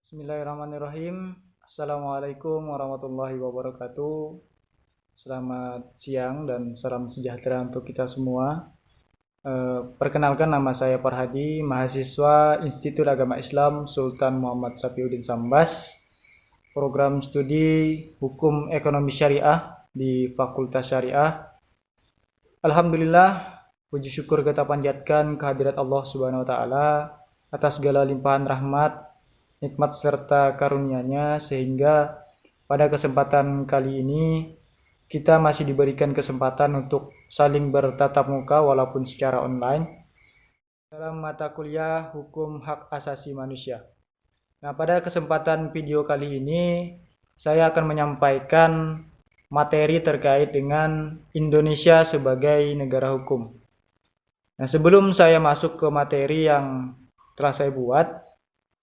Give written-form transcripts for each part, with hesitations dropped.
Bismillahirrahmanirrahim. Assalamualaikum warahmatullahi wabarakatuh. Selamat siang dan salam sejahtera untuk kita semua. Perkenalkan, nama saya Farhadi, mahasiswa Institut Agama Islam Sultan Muhammad Sapiuddin Sambas, program studi Hukum Ekonomi Syariah di Fakultas Syariah. Alhamdulillah, puji syukur kita panjatkan kehadirat Allah Subhanahu wa taala atas segala limpahan rahmat, nikmat serta karunia-Nya, sehingga pada kesempatan kali ini kita masih diberikan kesempatan untuk saling bertatap muka walaupun secara online dalam mata kuliah Hukum Hak Asasi Manusia. Nah, pada kesempatan video kali ini saya akan menyampaikan materi terkait dengan Indonesia sebagai negara hukum. Nah, sebelum saya masuk ke materi yang telah saya buat,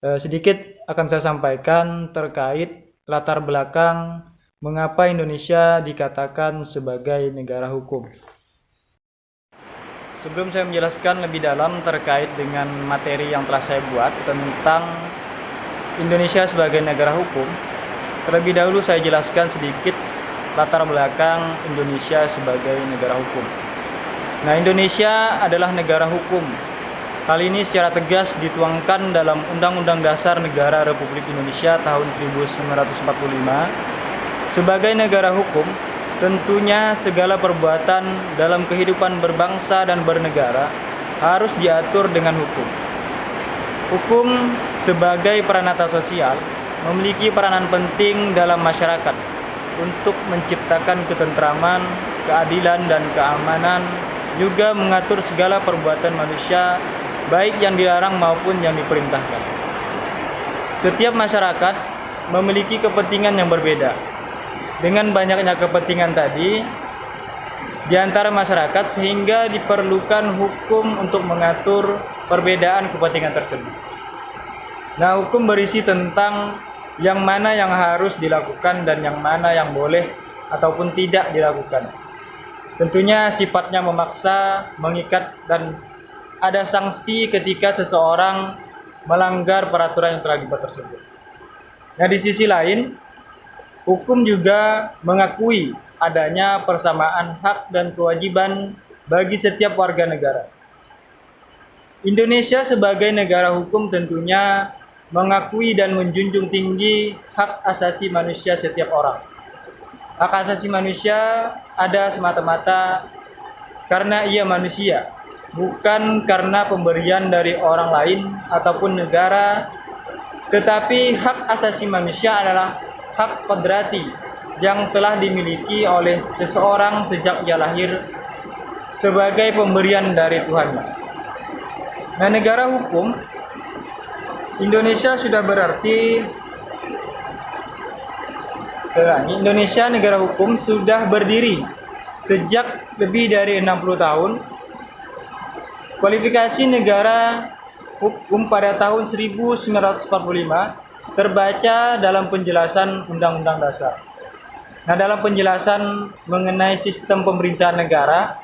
sedikit akan saya sampaikan terkait latar belakang mengapa Indonesia dikatakan sebagai negara hukum. Sebelum saya menjelaskan lebih dalam terkait dengan materi yang telah saya buat tentang Indonesia sebagai negara hukum, terlebih dahulu saya jelaskan sedikit latar belakang Indonesia sebagai negara hukum. Nah, Indonesia adalah negara hukum. Hal ini secara tegas dituangkan dalam Undang-Undang Dasar Negara Republik Indonesia tahun 1945. Sebagai negara hukum, tentunya segala perbuatan dalam kehidupan berbangsa dan bernegara harus diatur dengan hukum. Hukum sebagai peranata sosial memiliki peranan penting dalam masyarakat untuk menciptakan ketentraman, keadilan, dan keamanan, juga mengatur segala perbuatan manusia, baik yang dilarang maupun yang diperintahkan. Setiap masyarakat memiliki kepentingan yang berbeda. Dengan banyaknya kepentingan tadi di antara masyarakat, sehingga diperlukan hukum untuk mengatur perbedaan kepentingan tersebut. Nah, hukum berisi tentang yang mana yang harus dilakukan dan yang mana yang boleh ataupun tidak dilakukan. Tentunya sifatnya memaksa, mengikat, dan ada sanksi ketika seseorang melanggar peraturan yang telah dibuat tersebut. Nah, di sisi lain, hukum juga mengakui adanya persamaan hak dan kewajiban bagi setiap warga negara. Indonesia sebagai negara hukum tentunya mengakui dan menjunjung tinggi hak asasi manusia setiap orang. Hak asasi manusia ada semata-mata karena ia manusia, bukan karena pemberian dari orang lain ataupun negara, tetapi hak asasi manusia adalah hak kodrati yang telah dimiliki oleh seseorang sejak ia lahir sebagai pemberian dari Tuhan. Nah, negara hukum Indonesia sudah berarti Indonesia negara hukum sudah berdiri sejak lebih dari 60 tahun. Kualifikasi negara hukum pada tahun 1945 terbaca dalam penjelasan Undang-Undang Dasar. Nah, dalam penjelasan mengenai sistem pemerintahan negara,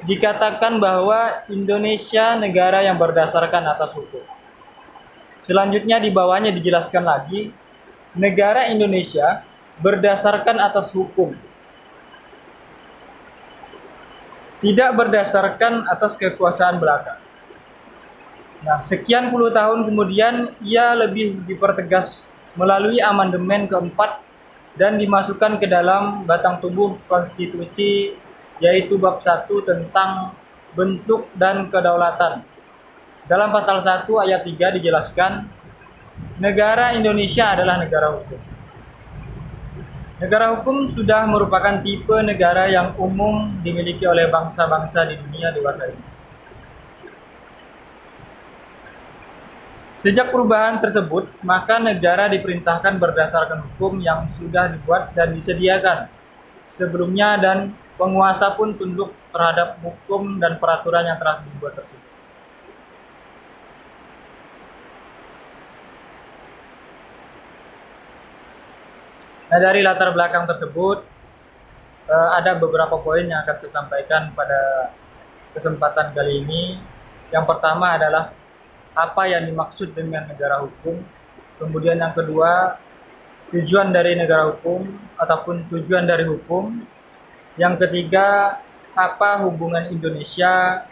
dikatakan bahwa Indonesia negara yang berdasarkan atas hukum. Selanjutnya di bawahnya dijelaskan lagi, negara Indonesia berdasarkan atas hukum, tidak berdasarkan atas kekuasaan belaka. Nah, sekian puluh tahun kemudian ia lebih dipertegas melalui amandemen keempat dan dimasukkan ke dalam batang tubuh konstitusi, yaitu bab 1 tentang bentuk dan kedaulatan. Dalam pasal 1 ayat 3 dijelaskan, negara Indonesia adalah negara hukum. Negara hukum sudah merupakan tipe negara yang umum dimiliki oleh bangsa-bangsa di dunia dewasa ini. Sejak perubahan tersebut, maka negara diperintahkan berdasarkan hukum yang sudah dibuat dan disediakan sebelumnya, dan penguasa pun tunduk terhadap hukum dan peraturan yang telah dibuat tersebut. Nah, dari latar belakang tersebut, ada beberapa poin yang akan saya sampaikan pada kesempatan kali ini. Yang pertama adalah apa yang dimaksud dengan negara hukum. Kemudian yang kedua, tujuan dari negara hukum ataupun tujuan dari hukum. Yang ketiga, apa hubungan Indonesia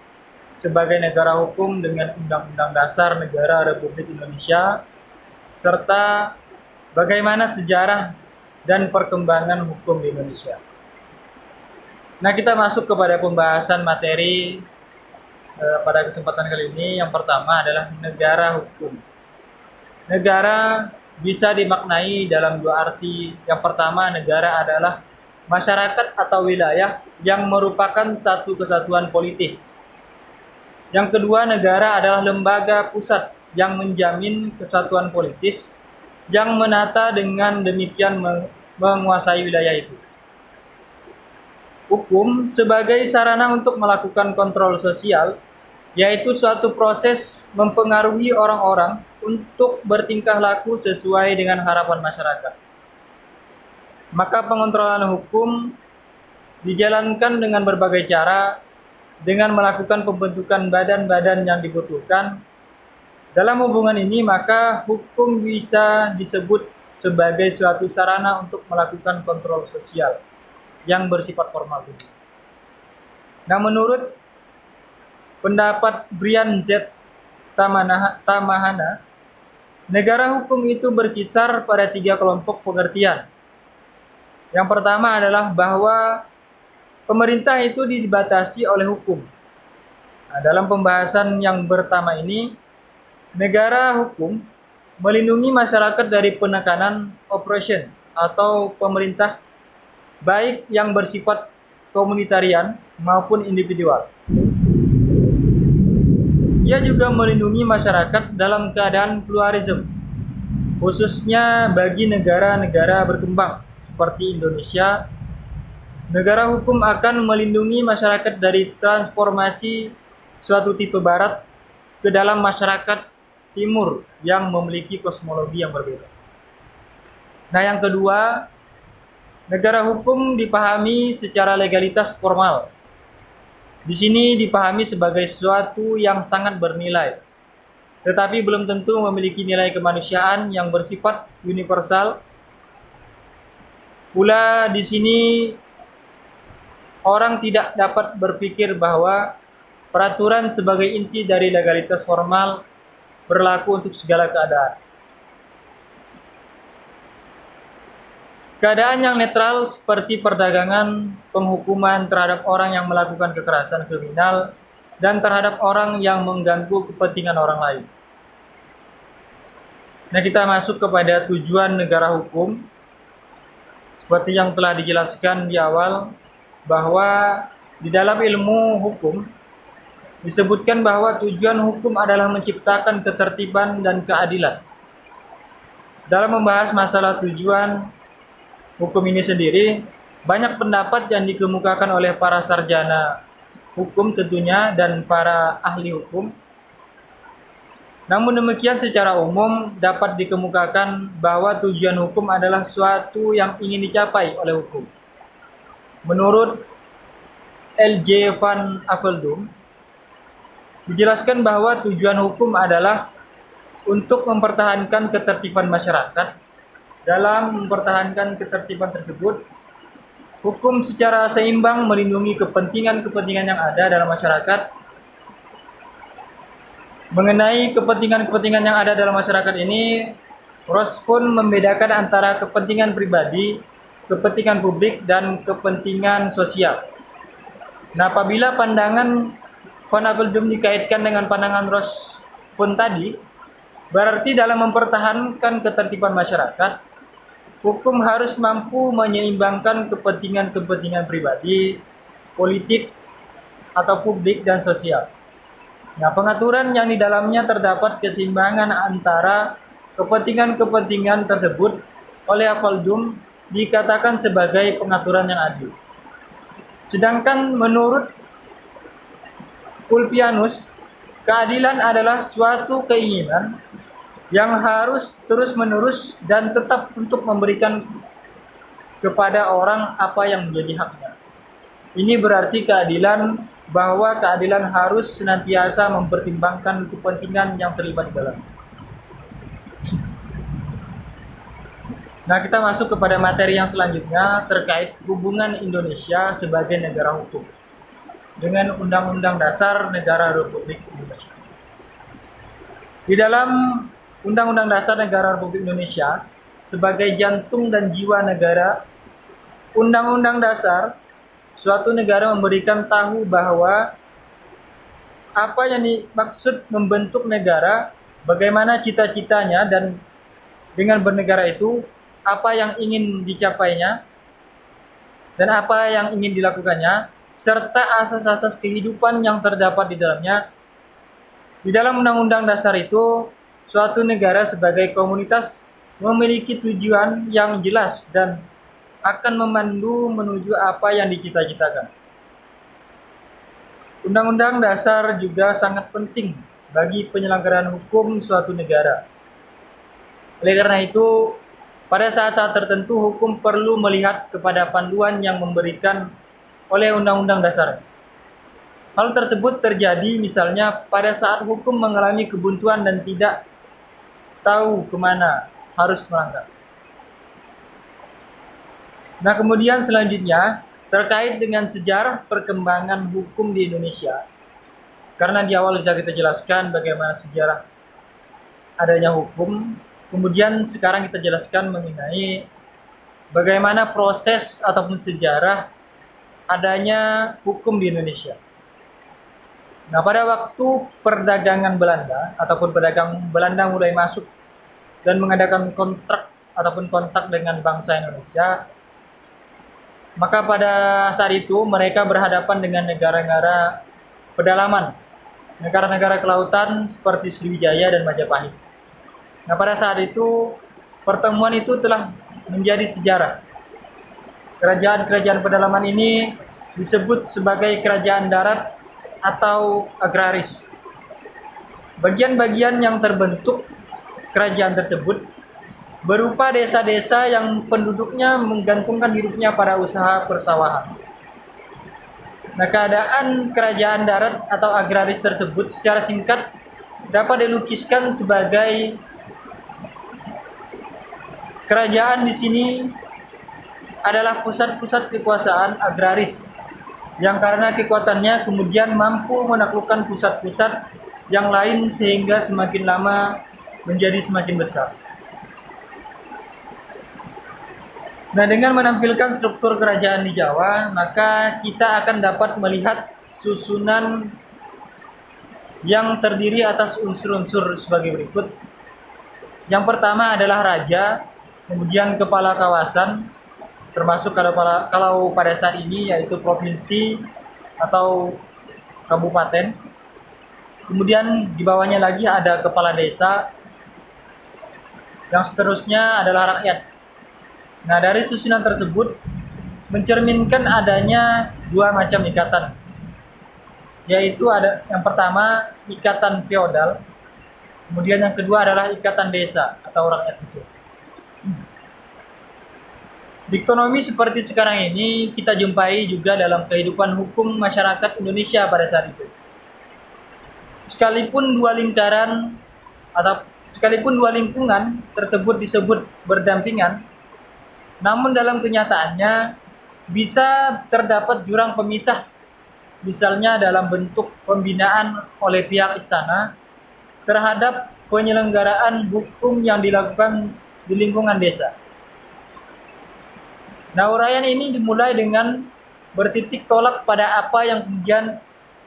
sebagai negara hukum dengan Undang-Undang Dasar Negara Republik Indonesia, serta bagaimana sejarah dan perkembangan hukum di Indonesia. Nah, kita masuk kepada pembahasan materi pada kesempatan kali ini. Yang pertama adalah negara hukum. Negara bisa dimaknai dalam dua arti. Yang pertama, negara adalah masyarakat atau wilayah yang merupakan satu kesatuan politis. Yang kedua, negara adalah lembaga pusat yang menjamin kesatuan politis yang menata dengan demikian menguasai wilayah itu. Hukum sebagai sarana untuk melakukan kontrol sosial, yaitu suatu proses mempengaruhi orang-orang untuk bertingkah laku sesuai dengan harapan masyarakat. Maka pengontrolan hukum dijalankan dengan berbagai cara, dengan melakukan pembentukan badan-badan yang dibutuhkan. Dalam hubungan ini, maka hukum bisa disebut sebagai suatu sarana untuk melakukan kontrol sosial yang bersifat formal. Nah, menurut pendapat Brian Z. Tamahana, negara hukum itu berkisar pada 3 kelompok pengertian. Yang pertama adalah bahwa pemerintah itu dibatasi oleh hukum. Nah, dalam pembahasan yang pertama ini, negara hukum melindungi masyarakat dari penekanan oppression atau pemerintah, baik yang bersifat komunitarian maupun individual. Ia juga melindungi masyarakat dalam keadaan pluralisme, khususnya bagi negara-negara berkembang seperti Indonesia. Negara hukum akan melindungi masyarakat dari transformasi suatu tipe barat ke dalam masyarakat timur yang memiliki kosmologi yang berbeda. Nah, yang kedua, negara hukum dipahami secara legalitas formal. Di sini dipahami sebagai sesuatu yang sangat bernilai, tetapi belum tentu memiliki nilai kemanusiaan yang bersifat universal. Pula di sini orang tidak dapat berpikir bahwa peraturan sebagai inti dari legalitas formal berlaku untuk segala keadaan. Keadaan yang netral seperti perdagangan, penghukuman terhadap orang yang melakukan kekerasan kriminal, dan terhadap orang yang mengganggu kepentingan orang lain. Nah, kita masuk kepada tujuan negara hukum. Seperti yang telah dijelaskan di awal, bahwa di dalam ilmu hukum disebutkan bahwa tujuan hukum adalah menciptakan ketertiban dan keadilan. Dalam membahas masalah tujuan hukum ini sendiri, banyak pendapat yang dikemukakan oleh para sarjana hukum tentunya dan para ahli hukum. Namun demikian, secara umum dapat dikemukakan bahwa tujuan hukum adalah suatu yang ingin dicapai oleh hukum. Menurut L.J. van Aveldum, dijelaskan bahwa tujuan hukum adalah untuk mempertahankan ketertiban masyarakat. Dalam mempertahankan ketertiban tersebut, hukum secara seimbang melindungi kepentingan-kepentingan yang ada dalam masyarakat. Mengenai kepentingan-kepentingan yang ada dalam masyarakat ini, Ross pun membedakan antara kepentingan pribadi, kepentingan publik, dan kepentingan sosial. Nah, apabila pandangan Van Aveldum dikaitkan dengan pandangan Ross pun tadi, berarti dalam mempertahankan ketertiban masyarakat, hukum harus mampu menyeimbangkan kepentingan-kepentingan pribadi, politik, atau publik dan sosial. Nah, pengaturan yang di dalamnya terdapat keseimbangan antara kepentingan-kepentingan tersebut oleh Aveldum dikatakan sebagai pengaturan yang adil. Sedangkan menurut Ulpianus, keadilan adalah suatu keinginan yang harus terus-menerus dan tetap untuk memberikan kepada orang apa yang menjadi haknya. Ini berarti bahwa keadilan harus senantiasa mempertimbangkan kepentingan yang terlibat di dalamnya. Nah, kita masuk kepada materi yang selanjutnya terkait hubungan Indonesia sebagai negara hukum dengan Undang-Undang Dasar Negara Republik Indonesia. Di dalam Undang-Undang Dasar Negara Republik Indonesia, sebagai jantung dan jiwa negara, Undang-Undang Dasar suatu negara memberikan tahu bahwa apa yang dimaksud membentuk negara, bagaimana cita-citanya, dan dengan bernegara itu apa yang ingin dicapainya dan apa yang ingin dilakukannya, serta asas-asas kehidupan yang terdapat di dalamnya. Di dalam Undang-Undang Dasar itu, suatu negara sebagai komunitas memiliki tujuan yang jelas dan akan memandu menuju apa yang dicita-citakan. Undang-Undang Dasar juga sangat penting bagi penyelenggaraan hukum suatu negara. Oleh karena itu, pada saat-saat tertentu hukum perlu melihat kepada panduan yang memberikan oleh Undang-Undang Dasar. Hal tersebut terjadi misalnya pada saat hukum mengalami kebuntuan dan tidak tahu kemana harus melangkah. Nah, kemudian selanjutnya terkait dengan sejarah perkembangan hukum di Indonesia. Karena di awal sudah kita jelaskan bagaimana sejarah adanya hukum, kemudian sekarang kita jelaskan mengenai bagaimana proses ataupun sejarah adanya hukum di Indonesia. Nah, pada waktu perdagangan Belanda ataupun pedagang Belanda mulai masuk dan mengadakan kontrak ataupun kontak dengan bangsa Indonesia, maka pada saat itu mereka berhadapan dengan negara-negara pedalaman, negara-negara kelautan seperti Sriwijaya dan Majapahit. Nah, pada saat itu pertemuan itu telah menjadi sejarah. Kerajaan-kerajaan pedalaman ini disebut sebagai kerajaan darat atau agraris. Bagian-bagian yang terbentuk kerajaan tersebut berupa desa-desa yang penduduknya menggantungkan hidupnya pada usaha persawahan. Nah, keadaan kerajaan darat atau agraris tersebut secara singkat dapat dilukiskan sebagai kerajaan di sini adalah pusat-pusat kekuasaan agraris yang karena kekuatannya kemudian mampu menaklukkan pusat-pusat yang lain sehingga semakin lama menjadi semakin besar. Nah, dengan menampilkan struktur kerajaan di Jawa, maka kita akan dapat melihat susunan yang terdiri atas unsur-unsur sebagai berikut. Yang pertama adalah raja, kemudian kepala kawasan, termasuk kalau pada saat ini yaitu provinsi atau kabupaten. Kemudian di bawahnya lagi ada kepala desa, yang seterusnya adalah rakyat. Nah, dari susunan tersebut mencerminkan adanya dua macam ikatan, yaitu ada yang pertama ikatan feodal, kemudian yang kedua adalah ikatan desa atau rakyat itu. Dikotomi seperti sekarang ini kita jumpai juga dalam kehidupan hukum masyarakat Indonesia pada saat itu. Sekalipun dua lingkungan tersebut disebut berdampingan, namun dalam kenyataannya bisa terdapat jurang pemisah, misalnya dalam bentuk pembinaan oleh pihak istana terhadap penyelenggaraan hukum yang dilakukan di lingkungan desa. Nah, uraian ini dimulai dengan bertitik tolak pada apa yang kemudian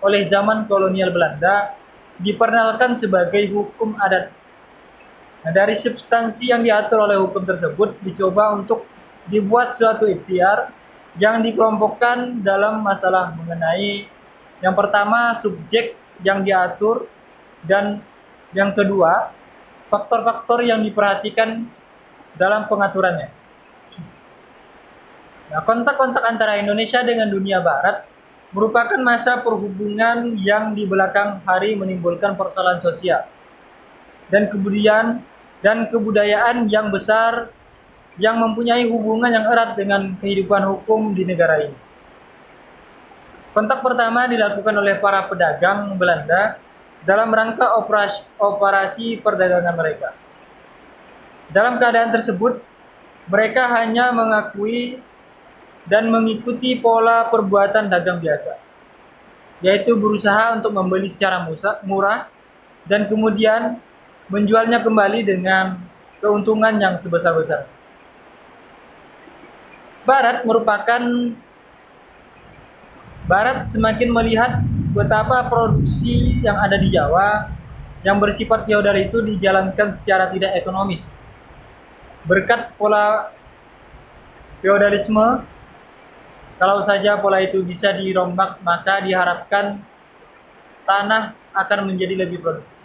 oleh zaman kolonial Belanda diperkenalkan sebagai hukum adat. Nah, dari substansi yang diatur oleh hukum tersebut dicoba untuk dibuat suatu ikhtiar yang dikelompokkan dalam masalah mengenai yang pertama subjek yang diatur dan yang kedua faktor-faktor yang diperhatikan dalam pengaturannya. Nah, kontak-kontak antara Indonesia dengan dunia barat merupakan masa perhubungan yang di belakang hari menimbulkan persoalan sosial dan kebudayaan yang besar yang mempunyai hubungan yang erat dengan kehidupan hukum di negara ini. Kontak pertama dilakukan oleh para pedagang Belanda dalam rangka operasi perdagangan mereka. Dalam keadaan tersebut, Mereka hanya mengakui dan mengikuti pola perbuatan dagang biasa, yaitu berusaha untuk membeli secara murah dan kemudian menjualnya kembali dengan keuntungan yang sebesar-besar. Barat semakin melihat betapa produksi yang ada di Jawa yang bersifat feodal itu dijalankan secara tidak ekonomis. Berkat pola feodalisme, kalau saja pola itu bisa dirombak, maka diharapkan tanah akan menjadi lebih produktif.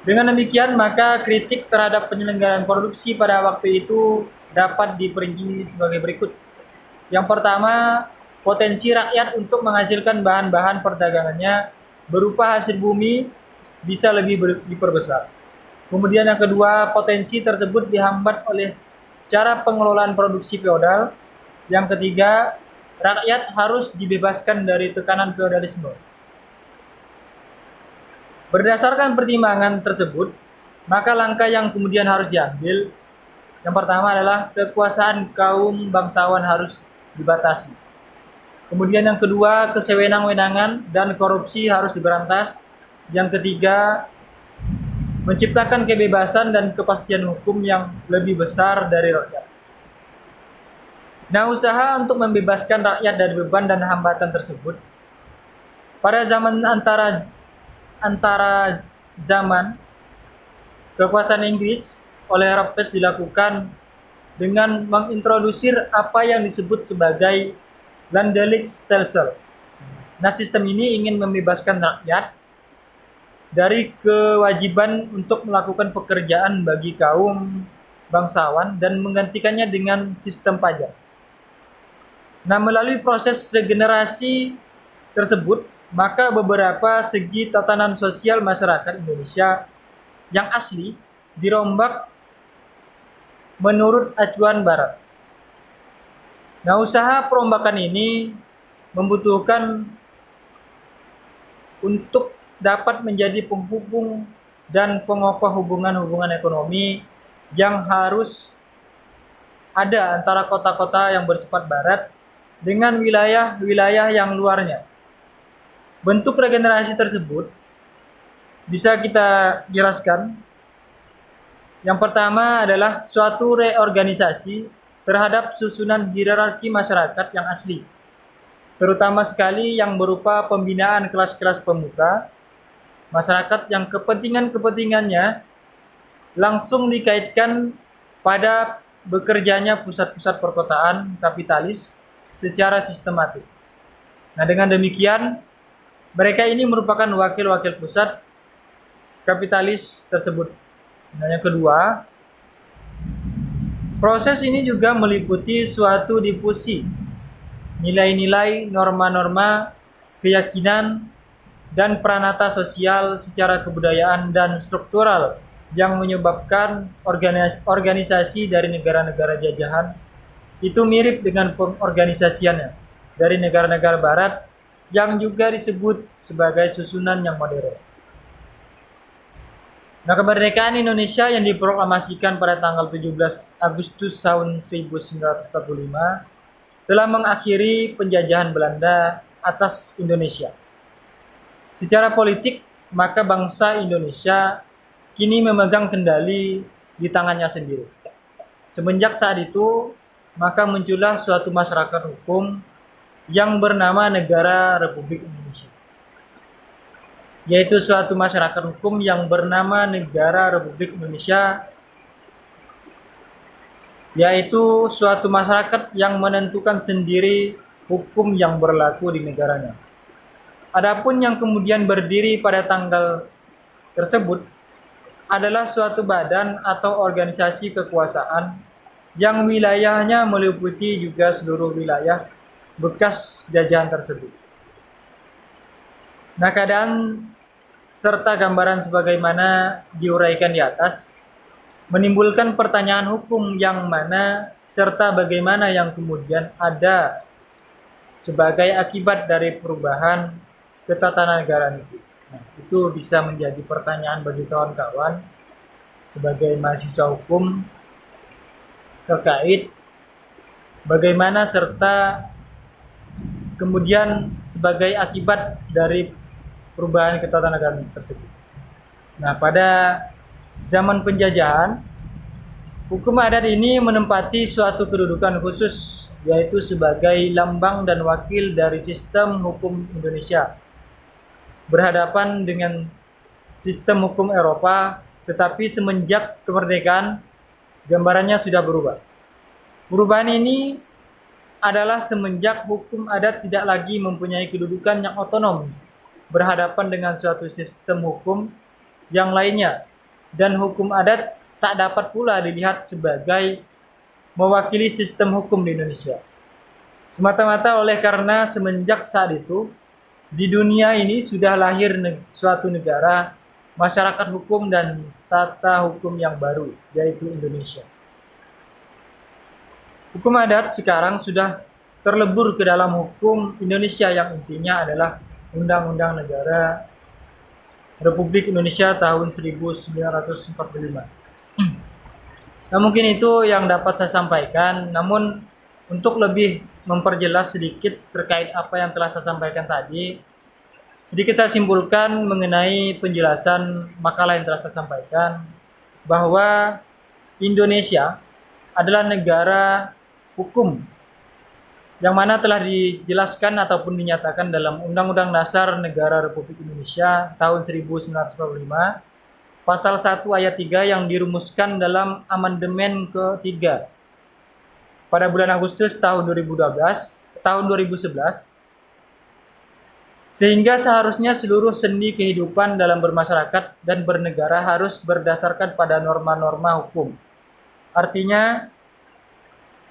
Dengan demikian, maka kritik terhadap penyelenggaraan produksi pada waktu itu dapat diperinci sebagai berikut. Yang pertama, potensi rakyat untuk menghasilkan bahan-bahan perdagangannya berupa hasil bumi bisa lebih diperbesar. Kemudian yang kedua, potensi tersebut dihambat oleh cara pengelolaan produksi feodal. Yang ketiga, rakyat harus dibebaskan dari tekanan feodalisme. Berdasarkan pertimbangan tersebut, maka langkah yang kemudian harus diambil, yang pertama adalah kekuasaan kaum bangsawan harus dibatasi. Kemudian yang kedua, kesewenang-wenangan dan korupsi harus diberantas. Yang ketiga, menciptakan kebebasan dan kepastian hukum yang lebih besar dari rakyat. Nah, usaha untuk membebaskan rakyat dari beban dan hambatan tersebut pada zaman antara zaman kekuasaan Inggris oleh Raffles dilakukan dengan mengintrodusir apa yang disebut sebagai Landelijk Stelsel. Nah, sistem ini ingin membebaskan rakyat dari kewajiban untuk melakukan pekerjaan bagi kaum bangsawan dan menggantikannya dengan sistem pajak. Nah, melalui proses regenerasi tersebut, maka beberapa segi tatanan sosial masyarakat Indonesia yang asli dirombak menurut acuan Barat. Nah, usaha perombakan ini membutuhkan untuk dapat menjadi penghubung dan pengokoh hubungan-hubungan ekonomi yang harus ada antara kota-kota yang bersifat Barat dengan wilayah-wilayah yang luarnya. Bentuk regenerasi tersebut bisa kita jelaskan. Yang pertama adalah suatu reorganisasi terhadap susunan hierarki masyarakat yang asli, terutama sekali yang berupa pembinaan kelas-kelas pemuka, masyarakat yang kepentingannya langsung dikaitkan pada bekerjanya pusat-pusat perkotaan kapitalis secara sistematik. Nah, dengan demikian, mereka ini merupakan wakil-wakil pusat kapitalis tersebut. Nah, yang kedua, proses ini juga meliputi suatu difusi nilai-nilai, norma-norma, keyakinan, dan peranata sosial secara kebudayaan dan struktural yang menyebabkan organisasi dari negara-negara jajahan itu mirip dengan pengorganisasiannya dari negara-negara Barat yang juga disebut sebagai susunan yang modern. Nah, kemerdekaan Indonesia yang diproklamasikan pada tanggal 17 Agustus tahun 1945 telah mengakhiri penjajahan Belanda atas Indonesia. Secara politik, maka bangsa Indonesia kini memegang kendali di tangannya sendiri. Semenjak saat itu, maka muncullah suatu masyarakat hukum yang bernama Negara Republik Indonesia. Yaitu suatu masyarakat hukum yang bernama Negara Republik Indonesia, yaitu suatu masyarakat yang menentukan sendiri hukum yang berlaku di negaranya. Adapun yang kemudian berdiri pada tanggal tersebut adalah suatu badan atau organisasi kekuasaan yang wilayahnya meliputi juga seluruh wilayah bekas jajahan tersebut. Nah, keadaan serta gambaran sebagaimana diuraikan di atas menimbulkan pertanyaan hukum yang mana serta bagaimana yang kemudian ada sebagai akibat dari perubahan ketatanegaraan itu. Nah, itu bisa menjadi pertanyaan bagi kawan-kawan sebagai mahasiswa hukum terkait bagaimana serta kemudian sebagai akibat dari perubahan ketatanegaraan tersebut. Nah, pada zaman penjajahan, hukum adat ini menempati suatu kedudukan khusus, yaitu sebagai lambang dan wakil dari sistem hukum Indonesia, berhadapan dengan sistem hukum Eropa, tetapi semenjak kemerdekaan, gambarannya sudah berubah. Perubahan ini adalah semenjak hukum adat tidak lagi mempunyai kedudukan yang otonom berhadapan dengan suatu sistem hukum yang lainnya, dan hukum adat tak dapat pula dilihat sebagai mewakili sistem hukum di Indonesia. Semata-mata oleh karena semenjak saat itu di dunia ini sudah lahir suatu negara, masyarakat hukum dan tata hukum yang baru, yaitu Indonesia. Hukum adat sekarang sudah terlebur ke dalam hukum Indonesia yang intinya adalah Undang-Undang Negara Republik Indonesia tahun 1945. Nah, mungkin itu yang dapat saya sampaikan. Namun untuk lebih memperjelas sedikit terkait apa yang telah saya sampaikan tadi, sedikit saya simpulkan mengenai penjelasan makalah yang telah saya sampaikan, bahwa Indonesia adalah negara hukum yang mana telah dijelaskan ataupun dinyatakan dalam Undang-Undang Dasar Negara Republik Indonesia tahun 1945, pasal 1 ayat 3 yang dirumuskan dalam amandemen ke-3 pada bulan Agustus tahun 2011, sehingga seharusnya seluruh sendi kehidupan dalam bermasyarakat dan bernegara harus berdasarkan pada norma-norma hukum. Artinya,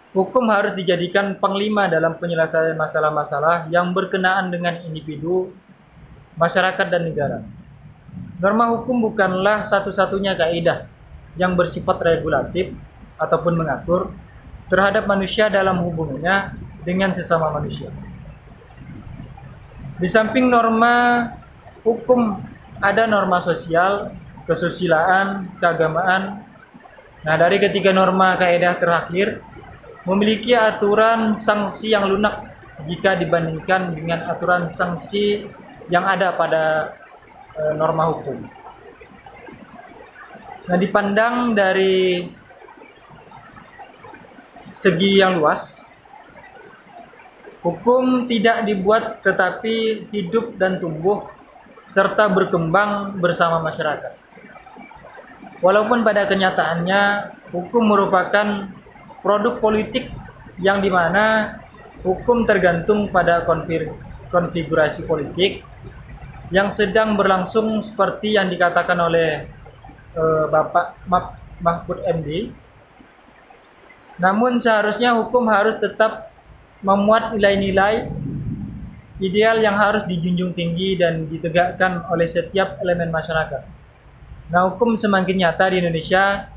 hukum harus dijadikan panglima dalam penyelesaian masalah-masalah yang berkenaan dengan individu, masyarakat, dan negara. Norma hukum bukanlah satu-satunya kaidah yang bersifat regulatif ataupun mengatur terhadap manusia dalam hubungannya dengan sesama manusia. Di samping norma hukum, ada norma sosial, kesusilaan, keagamaan. Nah, dari ketiga norma kaidah terakhir memiliki aturan sanksi yang lunak jika dibandingkan dengan aturan sanksi yang ada pada norma hukum. Nah, dipandang dari segi yang luas, hukum tidak dibuat tetapi hidup dan tumbuh serta berkembang bersama masyarakat. Walaupun pada kenyataannya hukum merupakan produk politik yang dimana hukum tergantung pada konfigurasi politik yang sedang berlangsung seperti yang dikatakan oleh Bapak Mahfud MD. Namun seharusnya hukum harus tetap memuat nilai-nilai ideal yang harus dijunjung tinggi dan ditegakkan oleh setiap elemen masyarakat. Nah, hukum semakin nyata di Indonesia,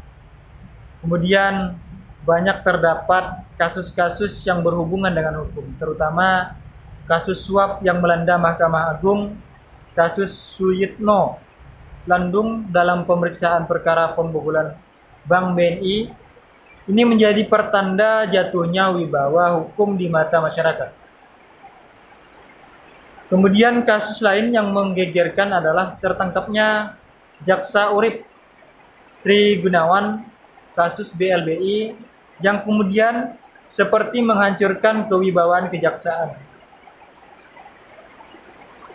kemudian banyak terdapat kasus-kasus yang berhubungan dengan hukum, terutama kasus suap yang melanda Mahkamah Agung, kasus Suyitno Landung dalam pemeriksaan perkara pembobolan Bank BNI. Ini menjadi pertanda jatuhnya wibawa hukum di mata masyarakat. Kemudian kasus lain yang menggegerkan adalah tertangkapnya Jaksa Urip Tri Gunawan, kasus BLBI, yang kemudian seperti menghancurkan kewibawaan kejaksaan.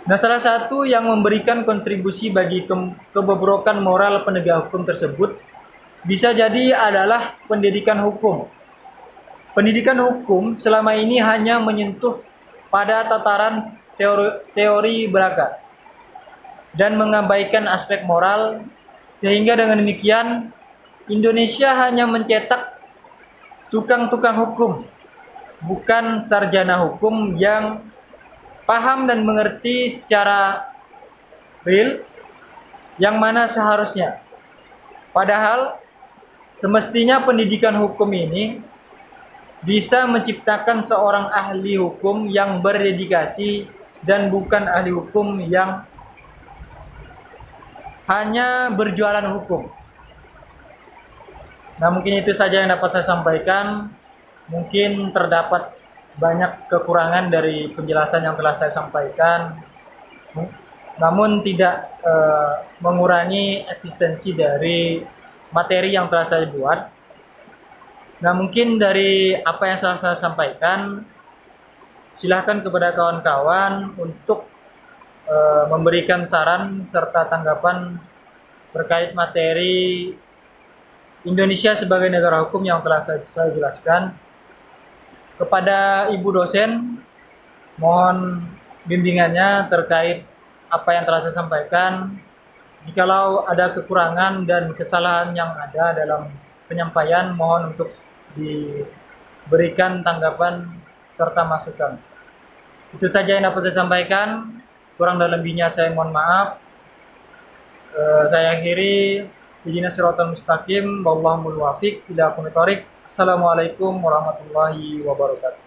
Nah, salah satu yang memberikan kontribusi bagi kebobrokan moral penegak hukum tersebut bisa jadi adalah pendidikan hukum. Pendidikan hukum selama ini hanya menyentuh pada tataran teori belaka dan mengabaikan aspek moral, sehingga dengan demikian Indonesia hanya mencetak tukang-tukang hukum, bukan sarjana hukum yang paham dan mengerti secara real yang mana seharusnya. Padahal semestinya pendidikan hukum ini bisa menciptakan seorang ahli hukum yang berdedikasi dan bukan ahli hukum yang hanya berjualan hukum. Nah, mungkin itu saja yang dapat saya sampaikan. Mungkin terdapat banyak kekurangan dari penjelasan yang telah saya sampaikan, namun tidak mengurangi eksistensi dari materi yang telah saya buat. Nah, mungkin dari apa yang telah saya sampaikan, silahkan kepada kawan-kawan untuk memberikan saran serta tanggapan terkait materi Indonesia sebagai negara hukum yang telah saya jelaskan. Kepada Ibu dosen, mohon bimbingannya terkait apa yang telah saya sampaikan. Jikalau ada kekurangan dan kesalahan yang ada dalam penyampaian, mohon untuk diberikan tanggapan serta masukan. Itu saja yang dapat saya sampaikan. Kurang dan lebihnya saya mohon maaf. Saya akhiri. Ihdinas siratal mustaqim, wallahul muwaffiq ila aqwamit thoriq. Assalamualaikum warahmatullahi wabarakatuh.